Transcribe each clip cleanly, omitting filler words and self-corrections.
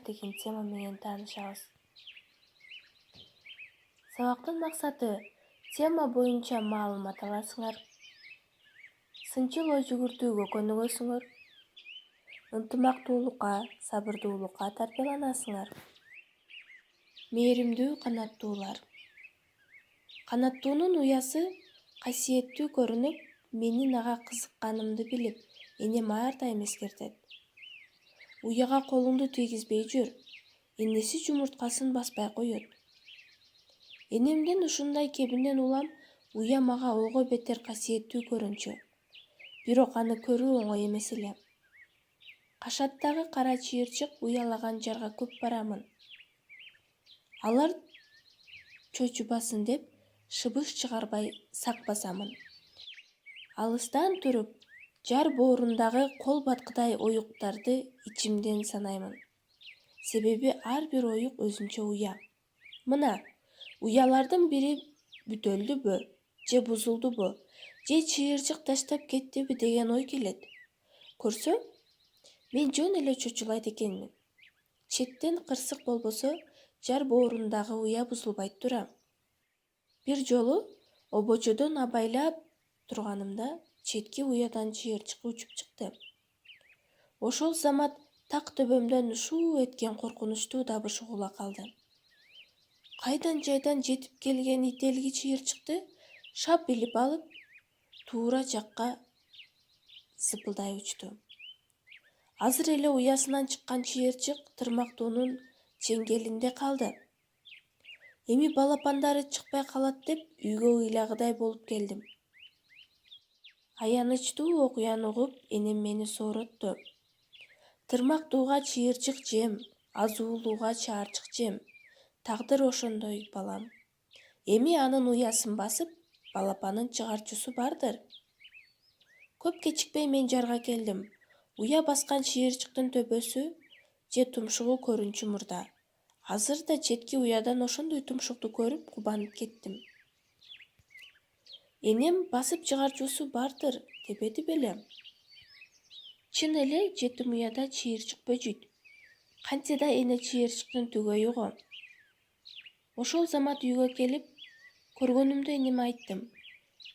деген тема менен таанышабыз. Сабактын максаты тема боюнча маалымат аласыңар, сынчыл ой жүгүртүүгө көнүгөсүңөр, ынтымактуулукка, сабырдуулукка тарбияланасыңар. Мээримдүү канаттуулар. Канаттуунун уясы касиеттүү көрүнүп, менин ага кызыкканымды билип, энем ар дайым эскертет. Уяга колуңду тийгизбей жүр, энеси жумурткасын баспай коет. Энемдин ушундай кебинен улам, уя мага ого бетер касиеттүү көрүнчү. Бирок аны көрүү оңой эмес эле. Кашаттагы кара чыйырчык уялаган жарга көп барамын. Алар чочубасын деп шыбыш чыгарбай сак басамын. Алыстан туруп, жар боорундагы кол баткыдай оюктарды ичимден санаймын. Себеби ар бир оюк өзүнчө уя. Мына, уялардын бири бүтөлдүбү, же бузулдубу, же чыйырчык таштап кеттиби деген ой келет. Көрсөм, мен жөн эле чочулайт экенмин. Четтен кырсык болбосо, жар боорундагы уя бузулбай тура. Бир жолу обочодон абайлап турганымда четки уядан чыйырчык учуп чыкты. Ошол замат так төбөмдөн ушуу эткен коркунучтуу дабыш угула калды. Кайдан жайдан жетип келген ителги чыйырчыкты шап илип алып, туура жакка сыпылдай учту. Азыр эле уясынан чыккан чыйырчык тырмактуунун чеңгелинде калды. Эми балапандары чыкпай калат деп үйгө ыйлагыдай болуп келдим. Аянычтуу окуяны угуп, энем мени сооротtu. Тырмактууга чыйырчык жем, азуулууга чаарчык жем. Тагдыр ошондой, балам. Эми анын уясын басып, балапанын чыгарчусу бардыр. Көп кечикпей мен жарга келдим. Уя баскан чыйырчыктын төбөсү же тумшугу көрүнчү мурда. Азыр да четки уядан ошондой тумшукту көрүп кубанып кеттим. Энем басып чыгарчусу бардыр дебеди беле. Чын эле жетим уяда чыйырчык бөжүйт. Кантсе да эне чыйырчыктын түгөйү го. Ошол замат үйгө келип, көргөнүмдү энеме айттым.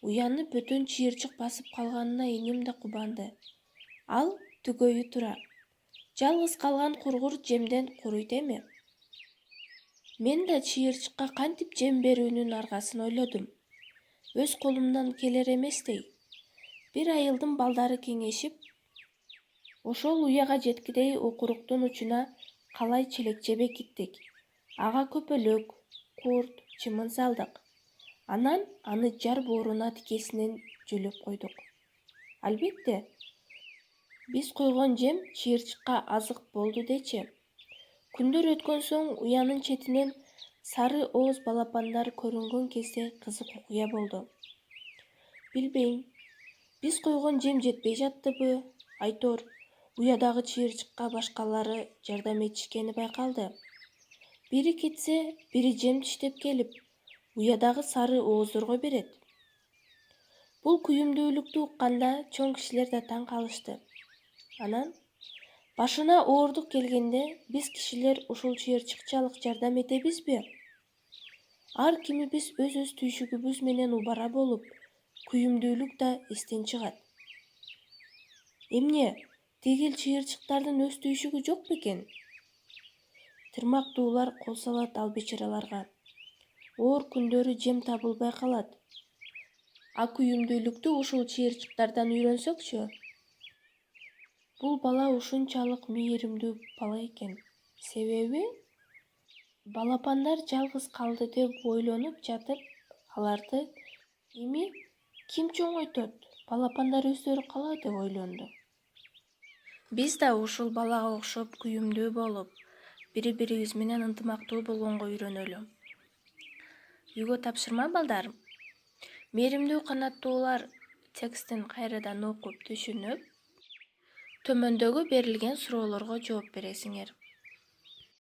Уяны бөтөн чыйырчык басып калганына энем да кубанды. Ал түгөйү тура. Жалгыз калган кургур жемден куруйт эми. Мен да чыйырчыкка кантип жем берүүнүн аргасын ойлодум. Өз колумдан келер эместей. Бир айылдын балдары кеңешип, ошол уяга жеткидей окуруктун учуна калай челекче бекиттик. Ага көпөлөк, курт, чымын салдык. Анан аны жар бооруна тикесинен жөлөп койдук. Албетте, биз койгон жем чыйырчыкка азык болду дечи. Күндөр өткөн соң уянын четинен сары ооз балапандар көрүнгөн кезде кызык окуя болду. Билбейм, биз койгон жем жетпей жаттыбы, айтор, уядагы чыйырчыкка башкалары жардам этишкени байкалды. Бири кетсе, бири жем тиштеп келип, уядагы сары ооздорго берет. Бул күйүмдүүлүктү укканда чоң кишилер да таң калышты. Анан башына оорук келгенде биз кишилер ушул чыйырчыкчалык жардам этебизби? Ар кимибиз өз түйшүгүбүз менен убара болуп, күйүмдүүлүк да эстен чыгат. Эмне, тигил чыйырчыктардын өз түйшүгү жок бекен? Тырмактуулар кол салат ал бечараларга. Оор күндөрү жем табылбай калат. А күйүмдүүлүктү ушул чыйырчыктардан үйрөнсөкчү? Бул бала ушунчалык мээримдүү бала экен. Себеби балапандар жалгыз калды деп ойлонуп жатып, аларды эми ким чоңойтот? Балапандар өздөрү калат деп ойлонду. Биз да ушул балага окшоп күйүмдүү болуп, бири-бирибиз менен ынтымактуу болгонго үйрөнөлү. Үйгө тапшырма балдар. Мээримдүү канаттуулар текстин кайрадан окуп түшүнүп, төмөндөгү берилген суроолорго жооп бересиңер.